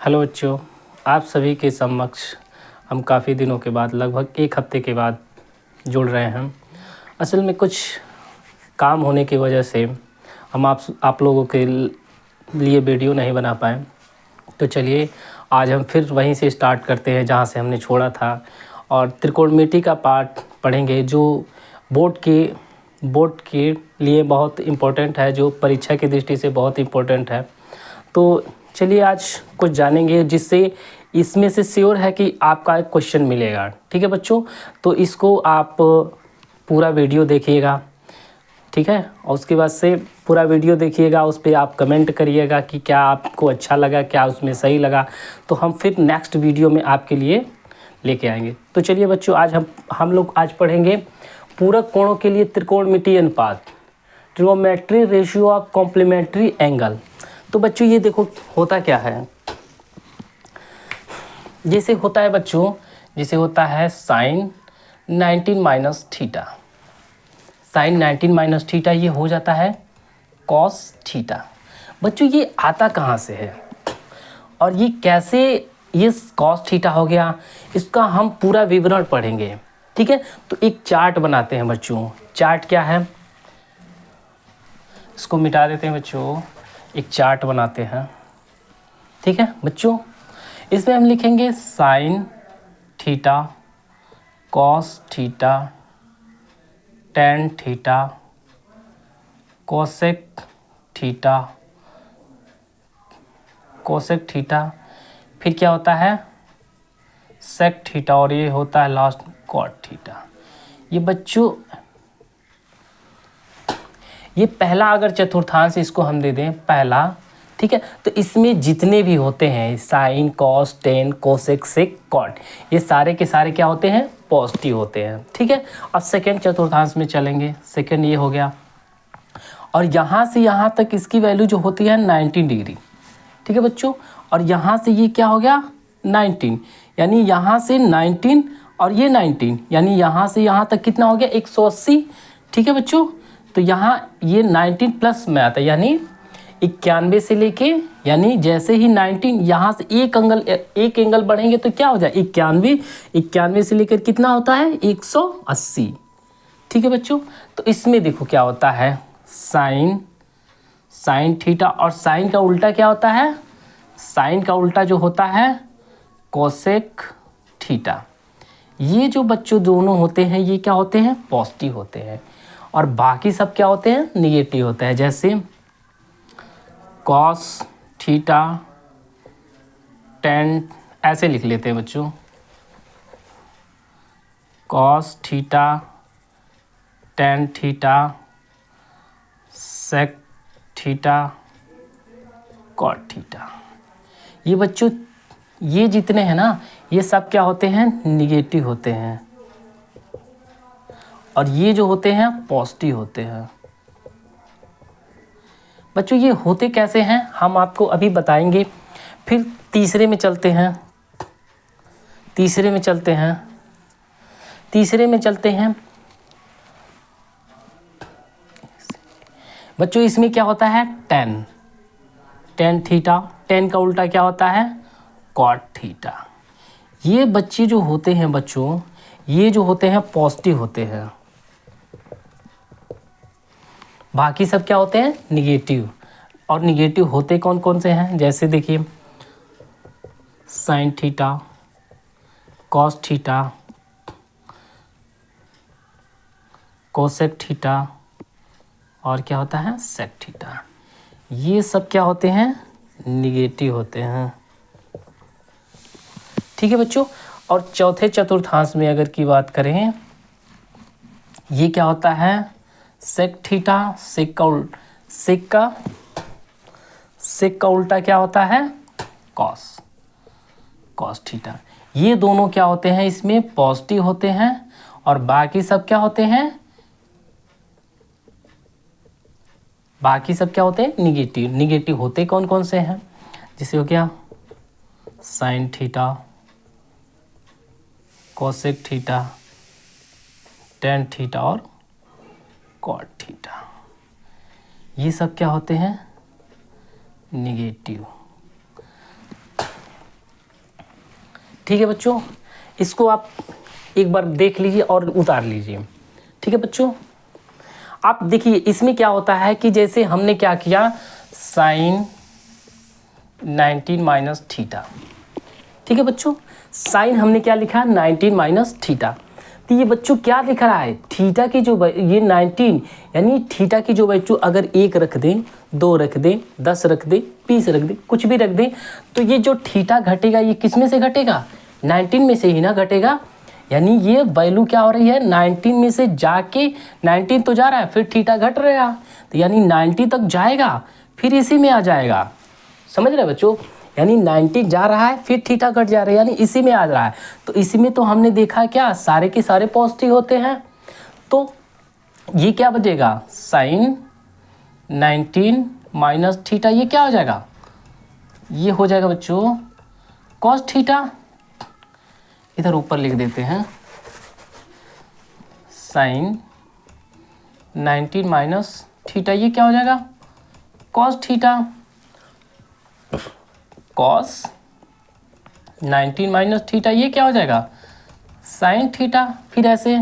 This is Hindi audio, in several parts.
हेलो बच्चों, आप सभी के समक्ष हम काफ़ी दिनों के बाद लगभग एक हफ्ते के बाद जुड़ रहे हैं। असल में कुछ काम होने की वजह से हम आप लोगों के लिए वीडियो नहीं बना पाए। तो चलिए आज हम फिर वहीं से स्टार्ट करते हैं जहां से हमने छोड़ा था और त्रिकोणमिति का पार्ट पढ़ेंगे जो बोर्ड के लिए बहुत इम्पोर्टेंट है, जो परीक्षा की दृष्टि से बहुत इम्पोर्टेंट है। तो चलिए आज कुछ जानेंगे जिससे इसमें से श्योर है कि आपका एक क्वेश्चन मिलेगा। ठीक है बच्चों, तो इसको आप पूरा वीडियो देखिएगा, ठीक है, और उसके बाद से पूरा वीडियो देखिएगा, उस पर आप कमेंट करिएगा कि क्या आपको अच्छा लगा, क्या उसमें सही लगा, तो हम फिर नेक्स्ट वीडियो में आपके लिए लेके आएंगे। तो चलिए बच्चों, आज हम लोग आज पढ़ेंगे पूरक कोणों के लिए त्रिकोणमितीय अनुपात, trigonometry ratio of complementary angle. तो बच्चों ये देखो होता क्या है, जैसे होता है बच्चों, जैसे होता है sine 19 minus theta, sine 19 minus theta ये हो जाता है कॉस थीटा। बच्चों ये आता कहाँ से है और ये कैसे ये कॉस थीटा हो गया, इसका हम पूरा विवरण पढ़ेंगे। ठीक है, तो एक चार्ट बनाते हैं बच्चों। चार्ट क्या है, इसको मिटा देते हैं बच्चों, एक चार्ट बनाते हैं। ठीक है बच्चों, इसमें हम लिखेंगे sine theta, cos theta, tan theta, cosec theta, cosec theta, फिर क्या होता है सेक थीटा, और ये होता है लास्ट कॉट थीटा। ये बच्चों ये पहला अगर चतुर्थांश इसको हम दे दें पहला, ठीक है, तो इसमें जितने भी होते हैं sine cos tan cosec sec cot, ये सारे के सारे क्या होते हैं पॉजिटिव होते हैं। ठीक है, अब सेकेंड चतुर्थांश में चलेंगे। सेकेंड ये हो गया, और यहाँ से यहाँ तक इसकी वैल्यू जो होती है 90 डिग्री। ठीक है बच्चों, और यहाँ से ये क्या हो गया 19, यानी यहाँ से 19 और ये 19, यानी यहाँ से यहाँ तक कितना हो गया 180। ठीक है बच्चों, तो यहाँ ये 19 प्लस में आता है, यानी 91 से लेके, यानी जैसे ही 19 यहाँ से एक एंगल बढ़ेंगे तो क्या हो जाए 91 से लेकर कितना होता है 180। ठीक है बच्चों, तो इसमें देखो क्या होता है साइन थीटा, और साइन का उल्टा क्या होता है, साइन का उल्टा जो होता है कोसेक थीटा। ये जो बच्चों दोनों होते हैं ये क्या होते हैं पॉजिटिव होते हैं, और बाकी सब क्या होते हैं निगेटिव होते हैं। जैसे कॉस थीटा टेन, ऐसे लिख लेते हैं बच्चों, cos theta tan theta sec theta cot theta. ये बच्चों ये जितने हैं ना ये सब क्या होते हैं निगेटिव होते हैं, और ये जो होते हैं पॉजिटिव होते हैं। बच्चों ये होते कैसे हैं हम आपको अभी बताएंगे। फिर तीसरे में चलते हैं, तीसरे में चलते हैं बच्चों। इसमें क्या होता है टेन थीटा, टेन का उल्टा क्या होता है कॉट थीटा। ये बच्चे जो होते हैं बच्चों, ये जो होते हैं पॉजिटिव होते हैं, बाकी सब क्या होते हैं निगेटिव। और निगेटिव होते कौन कौन से हैं, जैसे देखिए sine theta, cos theta, cosec theta, और क्या होता है सेक थीटा। ये सब क्या होते हैं निगेटिव होते हैं। ठीक है बच्चों, और चौथे चतुर्थांश में अगर की बात करें, ये क्या होता है सेक थीटा, सेक का उल्टा क्या होता है कॉस थीटा। ये दोनों क्या होते हैं इसमें पॉजिटिव होते हैं, और बाकी सब क्या होते हैं निगेटिव। निगेटिव होते कौन कौन से हैं, जैसे हो गया sine theta, cosec theta, tan theta और कॉट थीटा। ये सब क्या होते हैं निगेटिव। ठीक है बच्चों, इसको आप एक बार देख लीजिए और उतार लीजिए। ठीक है बच्चों, आप देखिए इसमें क्या होता है कि जैसे हमने क्या किया, साइन 19 माइनस थीटा। ठीक है बच्चों, साइन हमने क्या लिखा, 19 माइनस थीटा। तो ये बच्चों क्या लिख रहा है, थीटा की जो ये 19 यानी थीटा की जो वैल्यू अगर 1 रख दें, 2 रख दें, 10 रख दें, 20 रख दें, कुछ भी रख दें, तो ये जो थीटा घटेगा ये किस में से घटेगा, 19 में से ही ना घटेगा। यानी ये वैल्यू क्या हो रही है, 19 में से जाके 19 तो जा रहा है, फिर थीटा घट रहेगा, तो यानी 90 तक जाएगा, फिर इसी में आ जाएगा। समझ रहे बच्चों, यानी 90 जा रहा है, फिर थीटा घट जा रहा है, यानी इसी में आ रहा है। तो इसी में तो हमने देखा क्या, सारे के सारे पॉजिटिव होते हैं। तो ये क्या बचेगा, साइन 19 माइनस थीटा, ये क्या हो जाएगा, ये हो जाएगा बच्चों कॉस थीटा। इधर ऊपर लिख देते हैं, साइन 19 माइनस थीटा, ये क्या हो जाएगा, cos theta. Cos 19 minus theta, ये क्या हो जाएगा, साइन थीटा। फिर ऐसे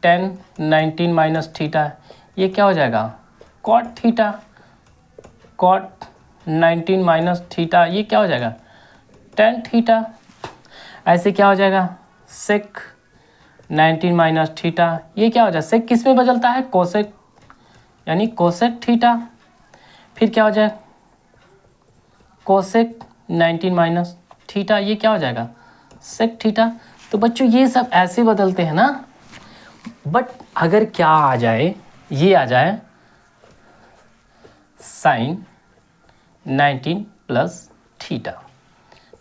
tan 19 माइनस थीटा, ये क्या हो जाएगा, cot theta. Cot 19 minus theta, ये क्या हो जाएगा, tan थीटा। ऐसे क्या हो जाएगा, सेक 19 माइनस थीटा, ये क्या हो जाएगा, सेक किस में बदलता है, कोसेक, यानी कोसेक थीटा। फिर क्या हो जाएगा, कोसेक 19 माइनस थीटा, ये क्या हो जाएगा, सेक थीटा। तो बच्चों ये सब ऐसे बदलते हैं ना, बट अगर क्या आ जाए, ये आ जाए साइन 19 प्लस थीटा।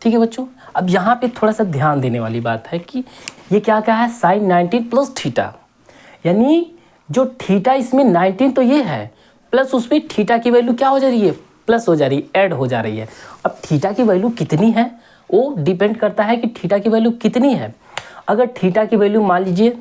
ठीक है बच्चों, अब यहाँ पे थोड़ा सा ध्यान देने वाली बात है कि ये क्या क्या है, साइन 19 प्लस थीटा, यानी जो थीटा इसमें 19 तो ये है, प्लस उसमें थीटा की वैल्यू क्या हो जा रही है, प्लस हो जा रही है, ऐड हो जा रही है। अब थीटा की वैल्यू कितनी है वो डिपेंड करता है कि थीटा की वैल्यू कितनी है। अगर थीटा की वैल्यू मान लीजिए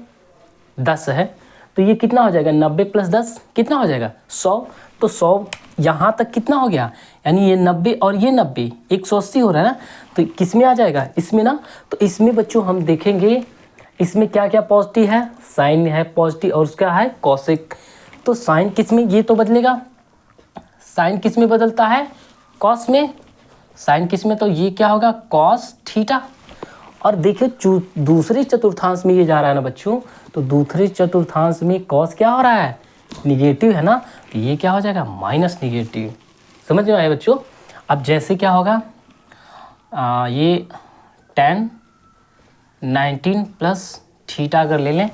10 है, तो ये कितना हो जाएगा, 90 प्लस 10 कितना हो जाएगा, 100। तो 100 यहाँ तक कितना हो गया, यानी ये 90 और ये 90 180 हो रहा है ना, तो किस में आ जाएगा, इसमें ना। तो इसमें बच्चों हम देखेंगे इसमें क्या क्या पॉजिटिव है, साइन है पॉजिटिव और उसका है कॉसेक। तो साइन किस में, ये तो बदलेगा, साइन किस में बदलता है, कॉस में। साइन किस में, तो ये क्या होगा, कॉस थीटा। और देखिए दूसरे चतुर्थांश में ये जा रहा है ना बच्चों, तो दूसरे चतुर्थांश में कॉस क्या हो रहा है, निगेटिव है ना, तो ये क्या हो जाएगा, माइनस निगेटिव। समझ में आया बच्चों। अब जैसे क्या होगा, ये tan 19 प्लस थीटा अगर ले लें,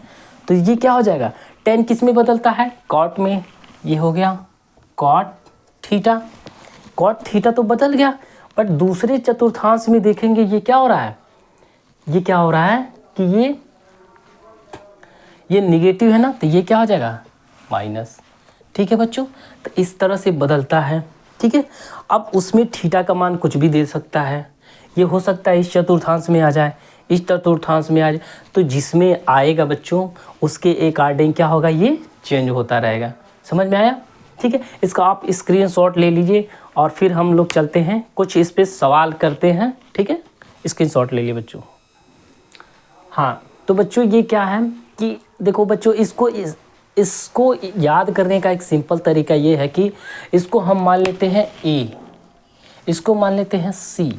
तो ये क्या हो जाएगा, tan किस में बदलता है, कॉट में। ये हो गया कॉट थीटा। कॉट थीटा तो बदल गया, बट दूसरे चतुर्थांश में देखेंगे ये क्या हो रहा है, ये क्या हो रहा है कि ये निगेटिव है ना, तो ये क्या हो जाएगा, माइनस। ठीक है बच्चों, तो इस तरह से बदलता है। ठीक है, अब उसमें थीटा का मान कुछ भी दे सकता है, ये हो सकता है इस चतुर्थांश में आ जाए, इस चतुर्थांश में आ जाए, तो जिसमें आएगा बच्चों उसके अकॉर्डिंग क्या होगा, ये चेंज होता रहेगा। समझ में आया। ठीक है, इसका आप स्क्रीनशॉट ले लीजिए और फिर हम लोग चलते हैं कुछ इस पे सवाल करते हैं। ठीक है, स्क्रीनशॉट ले लिए बच्चों। हाँ, तो बच्चों ये क्या है कि देखो बच्चों, इसको याद करने का एक सिंपल तरीका ये है कि इसको हम मान लेते हैं A, इसको मान लेते हैं C,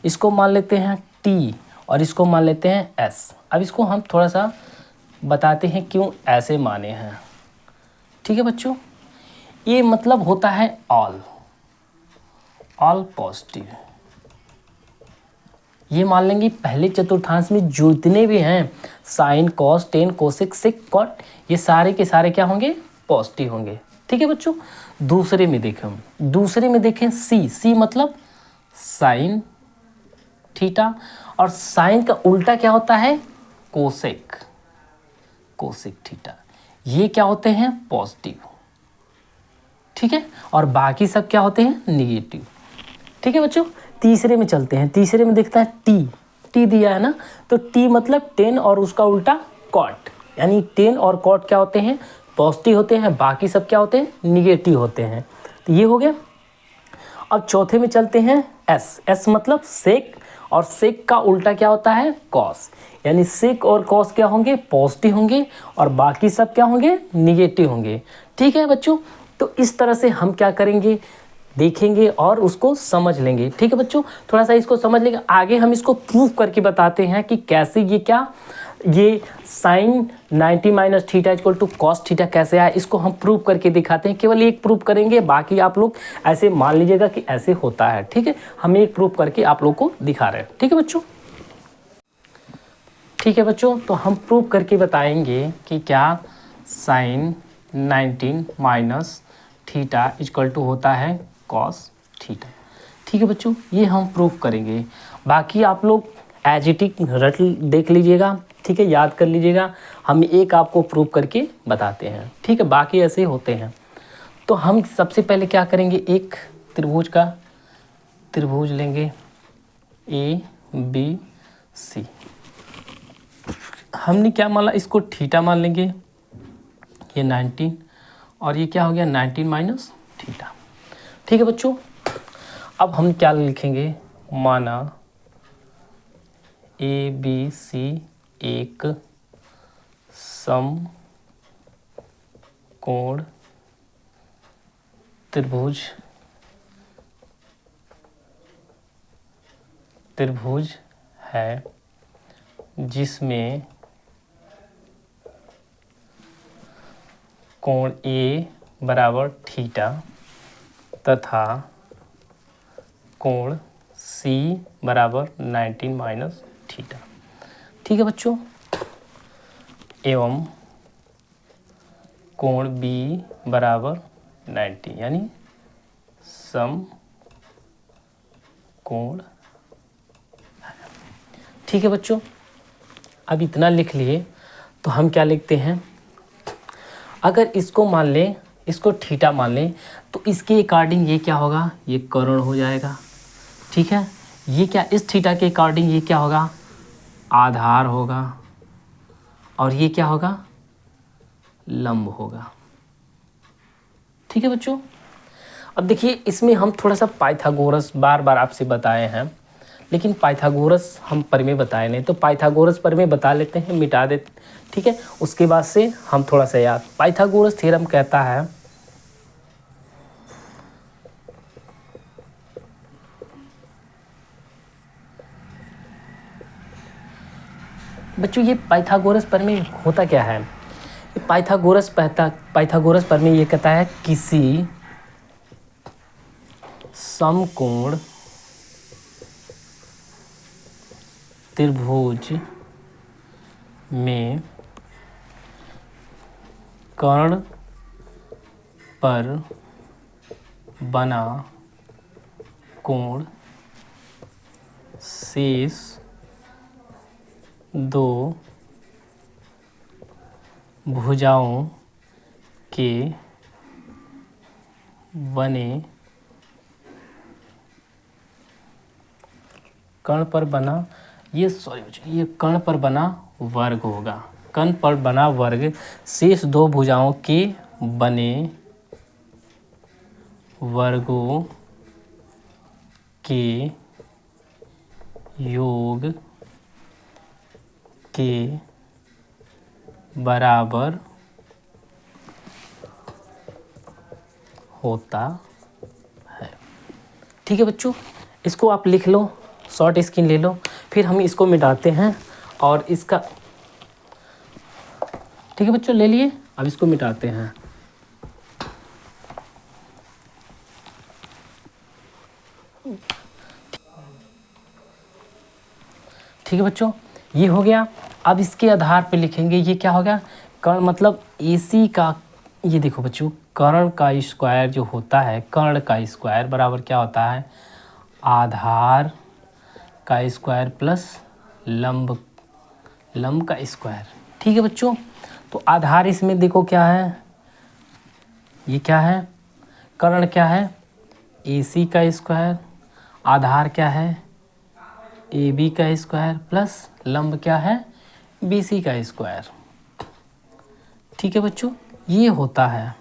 इसको मान लेते हैं T और इसको मान लेते हैं S। अब इसको हम थोड़ा सा बताते हैं क्यों ऐसे माने हैं। ठीक है बच्चों, ये मतलब होता है ऑल पॉजिटिव। ये मान लेंगे पहले चतुर्थांश में जितने भी हैं sine cos tan cosec sec cot, ये सारे के सारे क्या होंगे, पॉजिटिव होंगे। ठीक है बच्चों, दूसरे में देखें सी मतलब साइन थीटा, और साइन का उल्टा क्या होता है, कोसेक थीटा, ये क्या होते हैं, पॉजिटिव। ठीक है, और बाकी सब क्या होते हैं, निगेटिव। ठीक है बच्चों, तीसरे में चलते हैं। तीसरे में देखता है टी दिया है ना, तो टी मतलब 10 और उसका उल्टा कॉट, यानी 10 और कॉट क्या होते हैं, पॉजिटिव होते हैं, बाकी सब क्या होते हैं, निगेटिव होते हैं। तो ये हो गया। अब चौथे में चलते हैं एस, एस मतलब सेक, और सेक का उल्टा क्या होता है, कॉस, यानी सेक और कॉस क्या होंगे, पॉजिटिव होंगे, और बाकी सब क्या होंगे, निगेटिव होंगे। ठीक है बच्चों, तो इस तरह से हम क्या करेंगे, देखेंगे और उसको समझ लेंगे। ठीक है बच्चों, थोड़ा सा इसको समझ लेंगे, आगे हम इसको प्रूव करके बताते हैं कि कैसे ये sine 90 minus theta equal to cos theta कैसे आया, इसको हम प्रूव करके दिखाते हैं। केवल एक प्रूव करेंगे, बाकी आप लोग ऐसे मान लीजिएगा कि ऐसे होता है। ठीक है, हम एक प्रूव करके आप लोग को दिखा रहे हैं। ठीक है बच्चों, ठीक है बच्चों, तो हम प्रूव करके बताएंगे कि क्या sine 19 minus theta equal to होता है कॉस थीटा। ठीक है बच्चों, ये हम प्रूव करेंगे, बाकी आप लोग एज इट इज रट देख लीजिएगा। ठीक है, याद कर लीजिएगा, हम एक आपको प्रूव करके बताते हैं। ठीक है, बाकी ऐसे होते हैं। तो हम सबसे पहले क्या करेंगे, एक त्रिभुज लेंगे ए बी सी। हमने क्या माना, इसको थीटा मान लेंगे, ये 19 और ये क्या हो गया 19 माइनस थीटा। ठीक है बच्चों, अब हम क्या लिखेंगे, माना ए बी सी एक समकोण त्रिभुज है जिसमें कोण ए बराबर थीटा तथा कोण सी बराबर 19 माइनस थीटा। ठीक है बच्चों, एवं कोण बी बराबर 90, यानी सम कोण। ठीक है बच्चों, अब इतना लिख लिए, तो हम क्या लिखते हैं, अगर इसको मान लें, इसको थीटा मान लें, तो इसके अकॉर्डिंग ये क्या होगा, ये कर्ण हो जाएगा। ठीक है, ये क्या, इस थीटा के अकॉर्डिंग ये क्या होगा, आधार होगा, और ये क्या होगा, लंब होगा। ठीक है बच्चों, अब देखिए इसमें हम थोड़ा सा पाइथागोरस बार बार आपसे बताए हैं, लेकिन पाइथागोरस हम पर में बताए नहीं, तो पाइथागोरस पर में बता लेते हैं, मिटा देते। ठीक है, उसके बाद से हम थोड़ा सा याद, पाइथागोरस थ्योरम कहता है, बच्चों ये पाइथागोरस पर में होता क्या है, पाइथागोरस पर में ये कहता है किसी समकोण त्रिभुज में कर्ण पर बना कोण शेष दो भुजाओं के बने कर्ण पर बना, ये कर्ण पर बना वर्ग होगा, कर्ण पर बना वर्ग शेष दो भुजाओं के बने वर्गों के योग के बराबर होता है। ठीक है बच्चों, इसको आप लिख लो, शॉर्ट स्क्रीन ले लो, फिर हम इसको मिटाते हैं और इसका, ठीक है बच्चों ले लिए, अब इसको मिटाते हैं। ठीक है बच्चों, ये हो गया। अब इसके आधार पे लिखेंगे, ये क्या हो गया, कर्ण मतलब AC का, ये देखो बच्चों, कर्ण का स्क्वायर जो होता है, कर्ण का स्क्वायर बराबर क्या होता है, आधार का स्क्वायर प्लस लंब का स्क्वायर। ठीक है बच्चों, तो आधार इसमें देखो क्या है, ये क्या है, कर्ण क्या है, AC का स्क्वायर, आधार क्या है, AB का स्क्वायर प्लस लंब क्या है, BC का स्क्वायर। ठीक है बच्चों, ये होता है।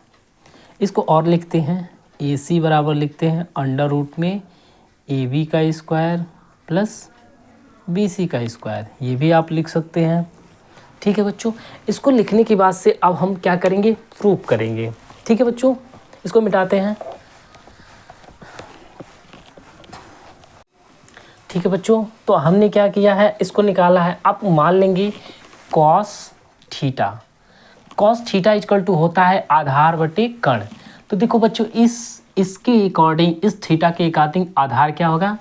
इसको और लिखते हैं, AC बराबर लिखते हैं अंडर रूट में ए बी का स्क्वायर प्लस बी सी का स्क्वायर, ये भी आप लिख सकते हैं। ठीक है बच्चों, इसको लिखने के बाद से अब हम क्या करेंगे, प्रूफ करेंगे। ठीक है बच्चों, इसको मिटाते हैं। ठीक है बच्चों, तो हमने क्या किया है, इसको निकाला है। आप मान लेंगे cos theta, cos theta equal to होता है आधार बटे कर्ण। तो देखो बच्चों, इसके अकॉर्डिंग, इस थीटा के अकॉर्डिंग आधार क्या होगा,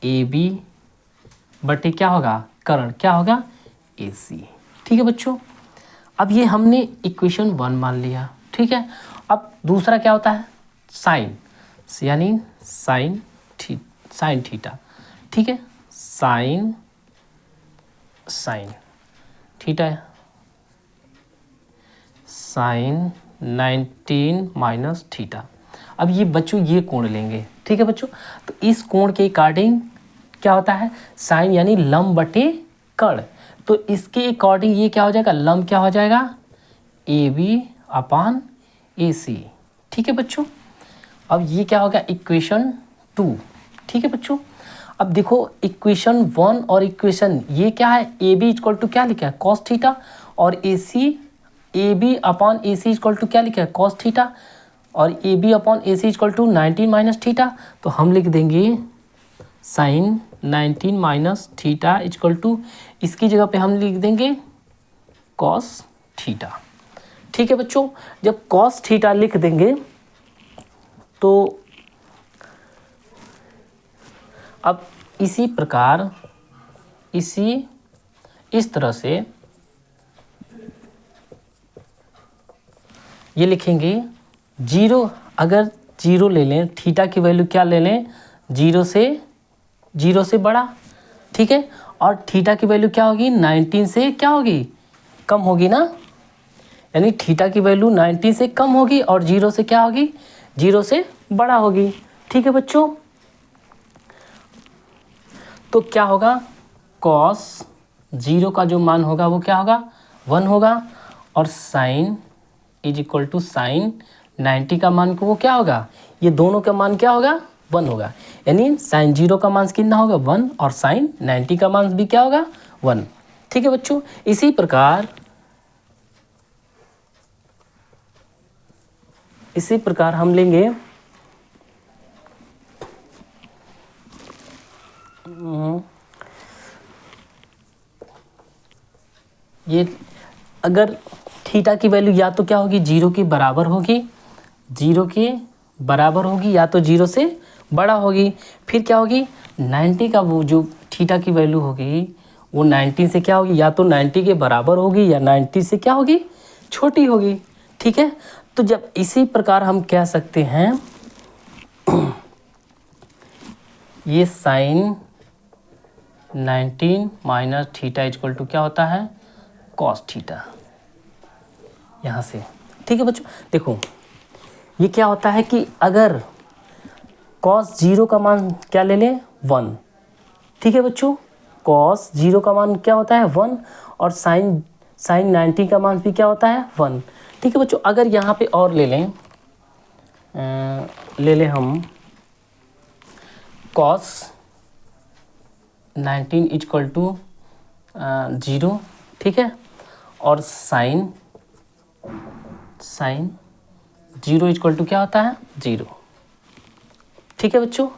ए बी बटे क्या होगा, कर्ण क्या होगा, ए सी। ठीक है बच्चों, अब ये हमने इक्वेशन 1 मान लिया। ठीक है, अब दूसरा क्या होता है, साइन, यानी साइन थीटा। ठीक है, साइन थीटा है, साइन 19 माइनस थीटा। अब ये बच्चों ये कोण लेंगे। ठीक है बच्चों, तो इस कोण के अकॉर्डिंग क्या होता है, साइन यानी लंब बटे कर्ण। तो इसके अकॉर्डिंग ये क्या हो जाएगा, लंब क्या हो जाएगा, ए बी अपान ए सी। ठीक है बच्चों, अब ये क्या होगा, इक्वेशन 2। ठीक है बच्चों, अब देखो इक्वेशन 1 और इक्वेशन ये क्या है, ए बी इक्वल टू क्या लिखा है, कॉस थीटा, और a c, a b upon a c equal to क्या लिखा है, कॉस थीटा, और a b upon a c equal to 19 minus theta. तो हम लिख देंगे sine 19 minus theta equal to, इसकी जगह पे हम लिख देंगे कॉस थीटा। ठीक है बच्चों, जब कॉस थीटा लिख देंगे तो अब इसी प्रकार इस तरह से ये लिखेंगे, जीरो, अगर जीरो ले लें, थीटा की वैल्यू क्या ले लें, जीरो से बड़ा। ठीक है, और थीटा की वैल्यू क्या होगी, 19 से क्या होगी, कम होगी ना, यानी थीटा की वैल्यू 19 से कम होगी और जीरो से क्या होगी, जीरो से बड़ा होगी। ठीक है बच्चों, तो क्या होगा, कॉस जीरो का जो मान होगा वो क्या होगा, 1 होगा, और sine is equal to sine 90 का मान को वो क्या होगा, ये दोनों का मान क्या होगा, 1 होगा। यानी साइन जीरो का मान कितना होगा, 1, और साइन 90 का मान भी क्या होगा, 1। ठीक है बच्चों, इसी प्रकार हम लेंगे ये, अगर थीटा की वैल्यू या तो क्या होगी, जीरो के बराबर होगी, या तो जीरो से बड़ा होगी, फिर क्या होगी, 90 का वो जो थीटा की वैल्यू होगी वो 90 से क्या होगी, या तो 90 के बराबर होगी या 90 से क्या होगी, छोटी होगी। ठीक है, तो जब इसी प्रकार हम कह सकते हैं ये sine 19 minus theta equal to क्या होता है, कॉस थीटा, यहाँ से। ठीक है बच्चों, देखो ये क्या होता है कि अगर कॉस जीरो का मान क्या ले लें, 1। ठीक है बच्चों, कॉस जीरो का मान क्या होता है, 1, और साइन 90 का मान भी क्या होता है, 1। ठीक है बच्चों, अगर यहाँ पे और ले लें हम कॉस 19 इक्वल टू 0। ठीक है, और साइन 0 इक्वल टू क्या होता है, 0। ठीक है बच्चों,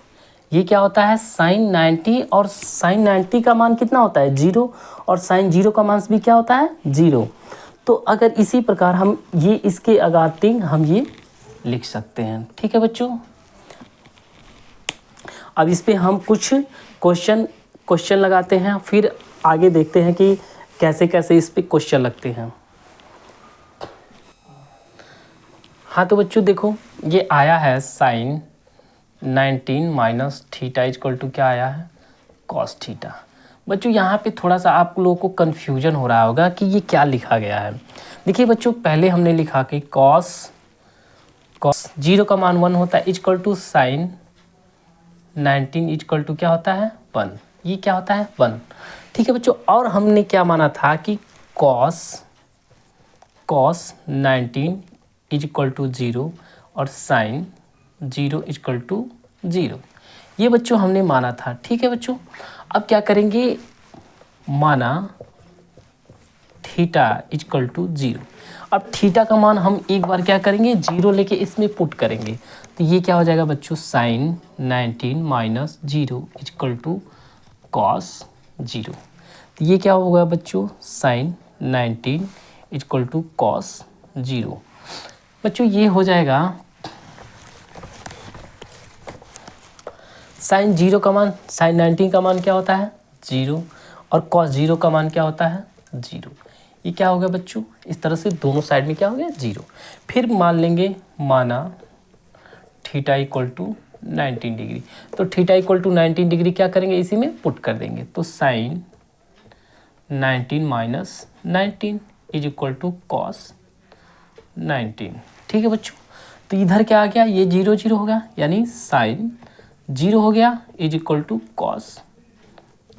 ये क्या होता है, साइन 90, और साइन 90 का मान कितना होता है, 0, और साइन 0 का मान भी क्या होता है, 0। तो अगर इसी प्रकार हम ये इसके अकॉर्डिंग हम ये लिख सकते हैं। ठीक है बच्चों, अब इस पे हम कुछ क्वेश्चन लगाते हैं, फिर आगे देखते हैं कि कैसे कैसे इस पे क्वेश्चन लगते हैं। हाँ तो बच्चों देखो, ये आया है sine 19 minus theta equal to क्या आया है, कॉस थीटा। बच्चों यहाँ पे थोड़ा सा आप लोगों को कन्फ्यूजन हो रहा होगा कि ये क्या लिखा गया है। देखिए बच्चों, पहले हमने लिखा कि कॉस जीरो का मान 1 होता है equal to sine 19 equal to क्या होता है, 1। ये क्या होता है, 1। ठीक है बच्चों, और हमने क्या माना था कि कॉस 19 इज इक्वल टू 0 और साइन 0 इक्वल टू 0। ये बच्चों हमने माना था, ठीक है बच्चों। अब क्या करेंगे, माना थीटा इक्वल टू 0। अब थीटा का मान हम एक बार क्या करेंगे, 0 लेके इसमें पुट करेंगे, तो ये क्या हो जाएगा बच्चों, sine 19 minus 0 equal to cos 0। तो ये क्या होगा बच्चों, साइन 19 इक्वल टू कॉस 0। बच्चों ये हो जाएगा, साइन 0 का मान, साइन 19 का मान क्या होता है 0, और कॉस 0 का मान क्या होता है 0। ये क्या हो गया बच्चों, इस तरह से दोनों साइड में क्या हो गया 0। फिर मान लेंगे, माना थीटा इक्वल टू 19 डिग्री, तो थीटा इक्वल टू 19 डिग्री क्या करेंगे, इसी में पुट कर देंगे, तो sine 19 minus 19 is equal to cos 19। ठीक है बच्चों, तो इधर क्या आ गया, ये 0 0 हो गया, यानी साइन 0 हो गया is equal to cos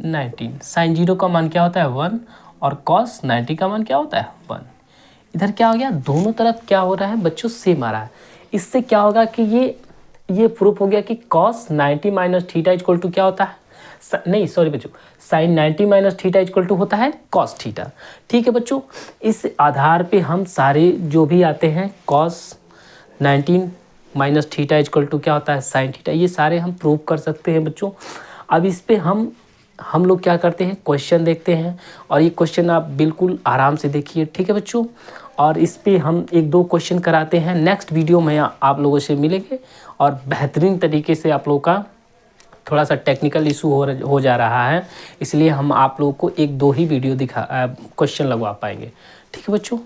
19। Sine 0 का मान क्या होता है 1, और कॉस 90 का मान क्या होता है 1। इधर क्या हो गया, दोनों तरफ क्या हो रहा है बच्चों, सेम आ रहा है। इससे क्या होगा कि ये प्रूफ हो गया कि cos 90 minus theta equal to क्या होता है, नहीं सॉरी बच्चों, sine 90 minus theta equal to होता है कॉस थीटा। ठीक है बच्चों, इस आधार पे हम सारे जो भी आते हैं, cos 19 minus theta equal to क्या होता है साइन थीटा, ये सारे हम प्रूव कर सकते हैं बच्चों। अब इस पे हम लोग क्या करते हैं, क्वेश्चन देखते हैं, और ये क्वेश्चन आप बिल्कुल आराम से देखिए, ठीक है बच्चों। और इस पे हम 1-2 क्वेश्चन कराते हैं, नेक्स्ट वीडियो में आप लोगों से मिलेंगे, और बेहतरीन तरीके से आप लोगों का थोड़ा सा टेक्निकल इशू हो जा रहा है, इसलिए हम आप लोगों को 1-2 ही वीडियो क्वेश्चन लगवा पाएंगे। ठीक है बच्चों।